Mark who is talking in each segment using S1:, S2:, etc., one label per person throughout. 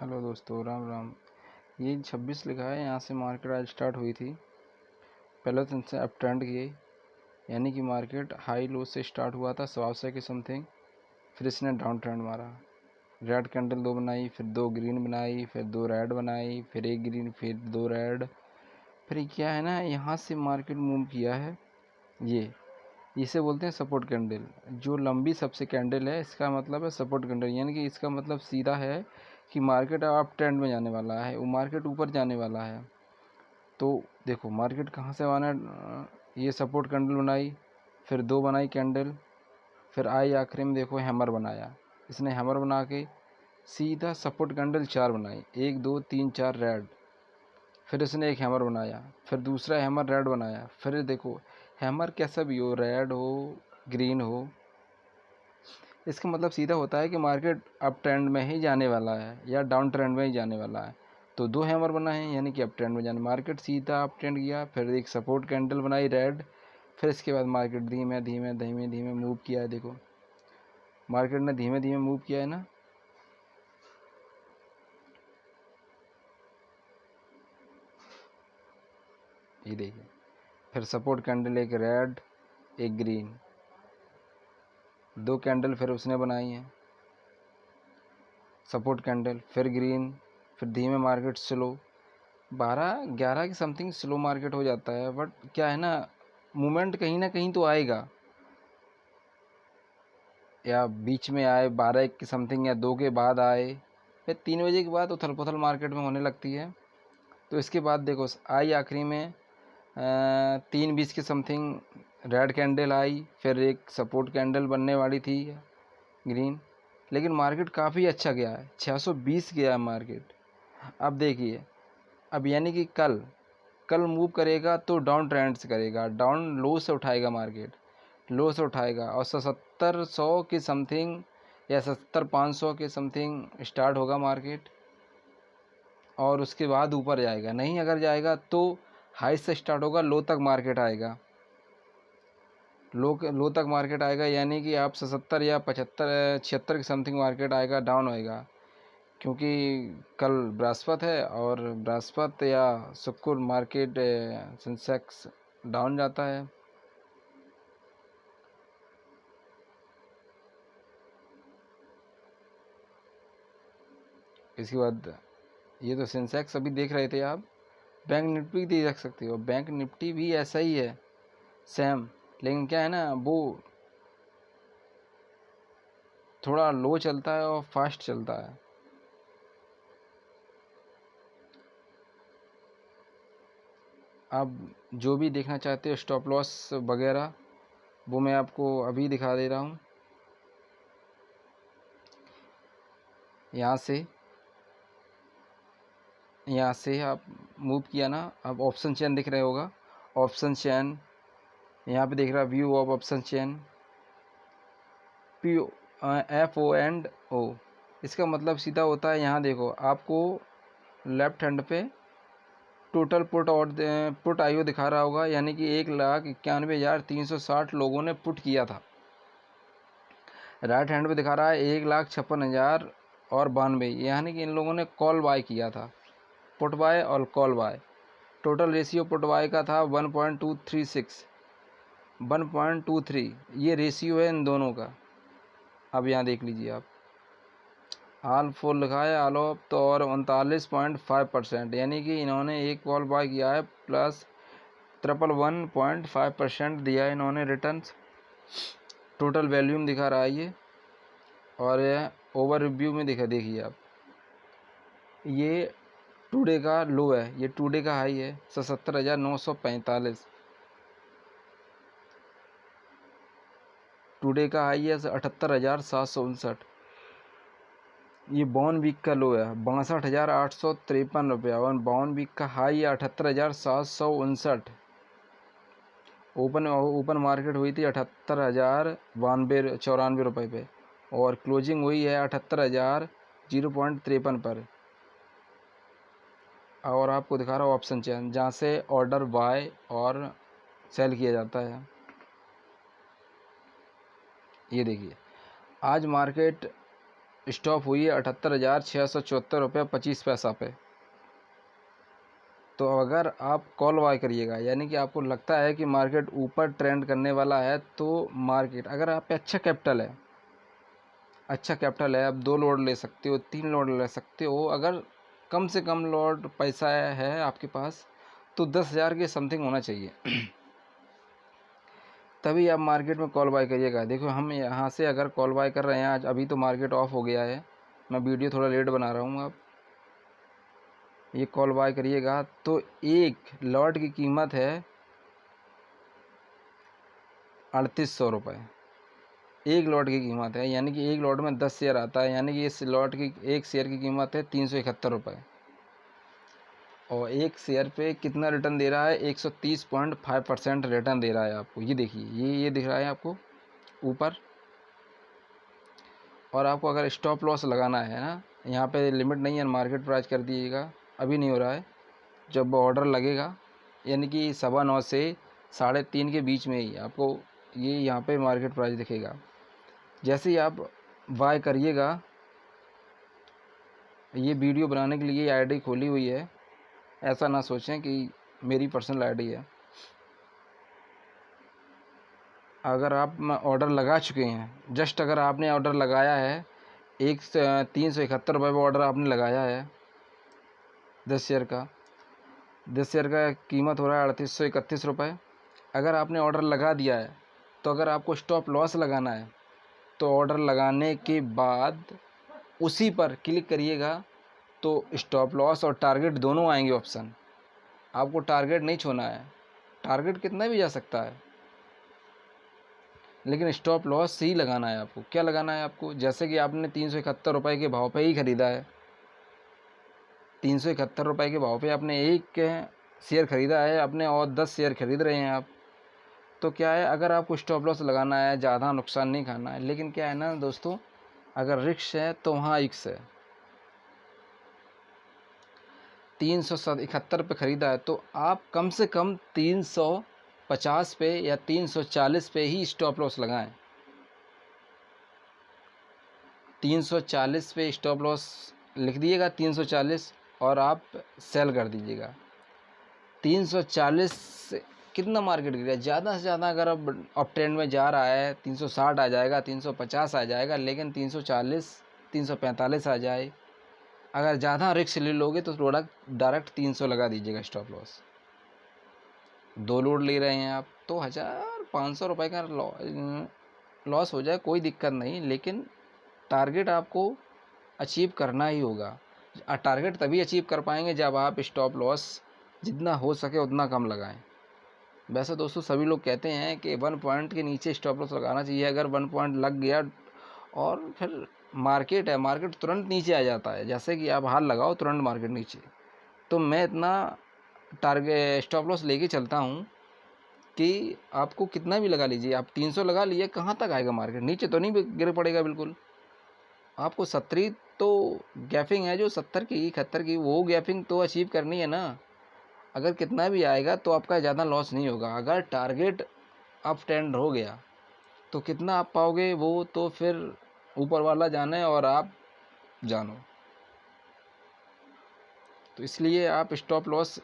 S1: Hello दोस्तों, राम राम। ये 26 लिखा है, यहाँ से मार्केट आज स्टार्ट हुई थी। पहले तो इनसे अप ट्रेंड किए, यानी कि मार्केट हाई लो से स्टार्ट हुआ था 100 के समथिंग। फिर इसने डाउन ट्रेंड मारा। रेड कैंडल 2 बनाई, फिर 2 ग्रीन बनाई, फिर 2 रेड बनाई, फिर 1 ग्रीन, फिर 2 रेड। फिर क्या है ना, यहाँ से मार्केट मूव किया है। ये इसे बोलते हैं सपोर्ट कैंडल। जो लंबी सबसे कैंडल है, इसका मतलब है सपोर्ट कैंडल, यानी कि इसका मतलब सीधा है कि मार्केट अप ट्रेंड में जाने वाला है, वो मार्केट ऊपर जाने वाला है। तो देखो मार्केट कहाँ से आना, ये सपोर्ट कैंडल बनाई, फिर 2 बनाई कैंडल, फिर आई आखिरी में देखो हैमर बनाया। इसने हैमर बना के सीधा सपोर्ट कैंडल 4 बनाई, 1 2 3 4 रेड। फिर इसने एक हैमर बनाया, फिर दूसरा हैमर रेड बनाया। फिर देखो हैमर कैसा भी हो, रेड हो ग्रीन हो, इसका मतलब सीधा होता है कि मार्केट अप ट्रेंड में ही जाने वाला है या डाउन ट्रेंड में ही जाने वाला है। तो 2 हैमर बना है, यानी कि अप ट्रेंड में जाने, मार्केट सीधा अप ट्रेंड किया। फिर एक सपोर्ट कैंडल बनाई रेड। फिर इसके बाद मार्केट धीमे धीमे धीमे धीमे मूव किया है। देखो मार्केट ने धीमे धीमे मूव किया है ना, ये देखिए। फिर सपोर्ट कैंडल एक रेड एक ग्रीन, 2 कैंडल फिर उसने बनाई हैं। सपोर्ट कैंडल फिर ग्रीन, फिर धीमे मार्केट स्लो 12-11 की समथिंग स्लो मार्केट हो जाता है। बट क्या है ना, मूवमेंट कहीं ना कहीं तो आएगा, या बीच में आए 12-1 की समथिंग, या 2 के बाद आए, फिर 3 बजे के बाद उथल पुथल मार्केट में होने लगती है। तो इसके बाद देखो आई आखिरी में 3:20 के समथिंग रेड कैंडल आई, फिर एक सपोर्ट कैंडल बनने वाली थी ग्रीन। लेकिन मार्केट काफ़ी अच्छा गया है, 620 गया है मार्केट। अब देखिए, अब यानी कि कल मूव करेगा तो डाउन ट्रेंड से करेगा, डाउन लो से उठाएगा मार्केट, लो से उठाएगा और 7700 के समथिंग या 77,500 के समथिंग स्टार्ट होगा मार्केट, और उसके बाद ऊपर जाएगा। नहीं अगर जाएगा तो हाई से स्टार्ट होगा, लो तक मार्केट आएगा, लो तक मार्केट आएगा, यानी कि आप 77 या 75 76 के समथिंग मार्केट आएगा, डाउन होएगा। क्योंकि कल बृहस्पति है, और बृहस्पति या शुक्र मार्केट सेंसेक्स डाउन जाता है। इसके बाद ये तो सेंसेक्स अभी देख रहे थे आप, बैंक निफ्टी भी देख सकते हो। बैंक निफ्टी भी ऐसा ही है सेम, लेकिन क्या है ना, वो थोड़ा लो चलता है और फास्ट चलता है। आप जो भी देखना चाहते हो स्टॉप लॉस वगैरह, वो मैं आपको अभी दिखा दे रहा हूँ। यहाँ से आप मूव किया ना, अब ऑप्शन चेन दिख रहे होगा, ऑप्शन चेन यहाँ पे दिख रहा, view of option chain, POFONO। इसका मतलब सीधा होता है, यहाँ देखो आपको लेफ्ट हैंड पे टोटल पुट और पुट आईओ दिखा रहा होगा, यानी कि 1,91,360 लोगों ने पुट किया था। राइट हैंड पे दिखा रहा है 1,56,092, यानी कि इन लोगों ने कॉल बाय किया था, पुट बाय और call buy. Total ratio put buy का था 1.236, 1.23 ये रेशियो है इन दोनों का। अब यहाँ देख लीजिए आप, ऑल फुल लिखा है, ऑल ऑफ तो, और 39.5%, यानी कि इन्होंने एक कॉल बाय किया है प्लस 111.5% दिया है इन्होंने रिटर्न्स। टोटल वैल्यूम दिखा रहा है ये, और ओवर रिव्यू में देखिए आप, ये टुडे का लो है, ये टुडे का हाई है 77,945। टुडे का हाई है 78,759। ये बावन वीक का लो है 62,853 रुपया, और बावन वीक का हाई है 78,759। ओपन मार्केट हुई थी 78,092-94 रुपये पे, और क्लोजिंग हुई है 78,000.53 पर। और आपको दिखा रहा हूँ ऑप्शन चेन, जहाँ से ऑर्डर बाय और सेल किया जाता है। ये देखिए आज मार्केट स्टॉप हुई है 78,674 रुपये 25 पैसा पे। तो अगर आप कॉल बाय करिएगा, यानी कि आपको लगता है कि मार्केट ऊपर ट्रेंड करने वाला है, तो मार्केट अगर आप पे अच्छा कैपिटल है, आप 2 लोड ले सकते हो, 3 लोड ले सकते हो। अगर कम से कम लोड पैसा है आपके पास तो 10,000 के समथिंग होना चाहिए तभी आप मार्केट में कॉल बाय करिएगा। देखो हम यहाँ से अगर कॉल बाय कर रहे हैं आज, अभी तो मार्केट ऑफ हो गया है, मैं वीडियो थोड़ा लेट बना रहा हूँ। आप ये कॉल बाय करिएगा तो एक लॉट की कीमत है 3800 रुपये। एक लॉट की कीमत है, यानी कि एक लॉट में 10 शेयर आता है, यानी कि इस लॉट की एक शेयर की कीमत है 371 रुपये। और एक शेयर पे कितना रिटर्न दे रहा है? 130.5% रिटर्न दे रहा है आपको। ये देखिए, ये दिख रहा है आपको ऊपर। और आपको अगर स्टॉप लॉस लगाना है ना, यहाँ पे लिमिट नहीं है, मार्केट प्राइस कर दीजिएगा, अभी नहीं हो रहा है। जब ऑर्डर लगेगा, यानी कि 9:15 से 3:30 के बीच में ही आपको ये यहाँ पे मार्केट प्राइस दिखेगा। जैसे ही आप बाय करिएगा, ये वीडियो बनाने के लिए आईडी खोली हुई है, ऐसा ना सोचें कि मेरी पर्सनल आईडी है। अगर आप ऑर्डर लगा चुके हैं, जस्ट अगर आपने ऑर्डर लगाया है 371 रुपये पर ऑर्डर आपने लगाया है 10 शेयर का, 10 शेयर का कीमत हो रहा है 3831 रुपये। अगर आपने ऑर्डर लगा दिया है तो अगर आपको स्टॉप लॉस लगाना है तो ऑर्डर लगाने के बाद उसी पर क्लिक करिएगा, तो स्टॉप लॉस और टारगेट दोनों आएंगे ऑप्शन। आपको टारगेट नहीं छोड़ना है, टारगेट कितना भी जा सकता है, लेकिन स्टॉप लॉस ही लगाना है आपको। क्या लगाना है आपको? जैसे कि आपने 371 रुपये के भाव पे ही ख़रीदा है, 371 रुपये के भाव पे आपने एक शेयर ख़रीदा है अपने, और 10 शेयर खरीद रहे हैं आप। तो क्या है, अगर आपको स्टॉप लॉस लगाना है, ज़्यादा नुकसान नहीं खाना है, लेकिन क्या है ना दोस्तों, अगर रिस्क है तो वहाँ रिस्क है। 371 पे ख़रीदा है तो आप कम से कम 350 पे या 340 पे ही स्टॉप लॉस लगाएं। 340 पे स्टॉप लॉस लिख दिएगा, 340, और आप सेल कर दीजिएगा। 340 कितना मार्केट गिरा? ज़्यादा से ज़्यादा अगर अब अप ट्रेंड में जा रहा है 360 आ जाएगा, 350 आ जाएगा, लेकिन 340 345 आ जाए। अगर ज़्यादा रिस्क ले लोगे तो प्रोडक्ट डायरेक्ट 300 लगा दीजिएगा स्टॉप लॉस। 2 लोड ले रहे हैं आप तो 1500 रुपये का लॉस हो जाए, कोई दिक्कत नहीं, लेकिन टारगेट आपको अचीव करना ही होगा। टारगेट तभी अचीव कर पाएंगे जब आप स्टॉप लॉस जितना हो सके उतना कम लगाएं। वैसे दोस्तों सभी लोग कहते हैं कि 1 पॉइंट के नीचे स्टॉप लॉस लगाना चाहिए। अगर 1 पॉइंट लग गया और फिर मार्केट है, मार्केट तुरंत नीचे आ जाता है, जैसे कि आप हाल लगाओ तुरंत मार्केट नीचे। तो मैं इतना टारगेट स्टॉप लॉस लेके चलता हूँ कि आपको कितना भी लगा लीजिए, आप 300 लगा लीजिए, कहाँ तक आएगा मार्केट? नीचे तो नहीं गिर पड़ेगा बिल्कुल। आपको 70 तो गैपिंग है, जो 70 की 71 की, वो गैपिंग तो अचीव करनी है ना। अगर कितना भी आएगा तो आपका ज़्यादा लॉस नहीं होगा। अगर टारगेट अप ट्रेंड हो गया तो कितना आप पाओगे वो तो फिर ऊपर वाला जाने और आप जानो। तो इसलिए आप स्टॉप लॉस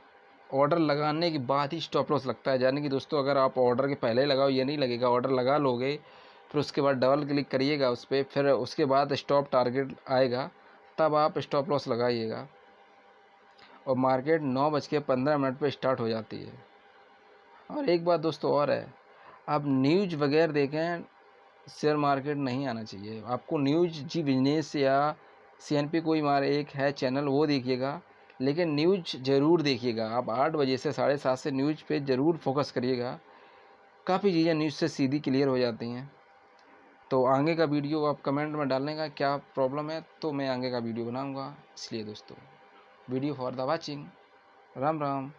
S1: ऑर्डर लगाने के बाद ही स्टॉप लॉस लगता है। यानी कि दोस्तों अगर आप ऑर्डर के पहले ही लगाओ, ये नहीं लगेगा। ऑर्डर लगा लोगे, फिर उसके बाद डबल क्लिक करिएगा उस पर, फिर उसके बाद स्टॉप टारगेट आएगा, तब आप स्टॉप लॉस लगाइएगा। और मार्केट 9:15 पर स्टार्ट हो जाती है। और एक बात दोस्तों और है, आप न्यूज़ वगैरह देखें, शेयर मार्केट नहीं आना चाहिए आपको। न्यूज़ जी बिजनेस या CNP कोई मारे एक है चैनल, वो देखिएगा, लेकिन न्यूज़ ज़रूर देखिएगा। आप 8 बजे से 7:30 से न्यूज़ पे ज़रूर फोकस करिएगा। काफ़ी चीज़ें न्यूज़ से सीधी क्लियर हो जाती हैं। तो आगे का वीडियो आप कमेंट में डालने का क्या प्रॉब्लम है, तो मैं आगे का वीडियो बनाऊँगा। इसलिए दोस्तों, video for the watching. Ram Ram.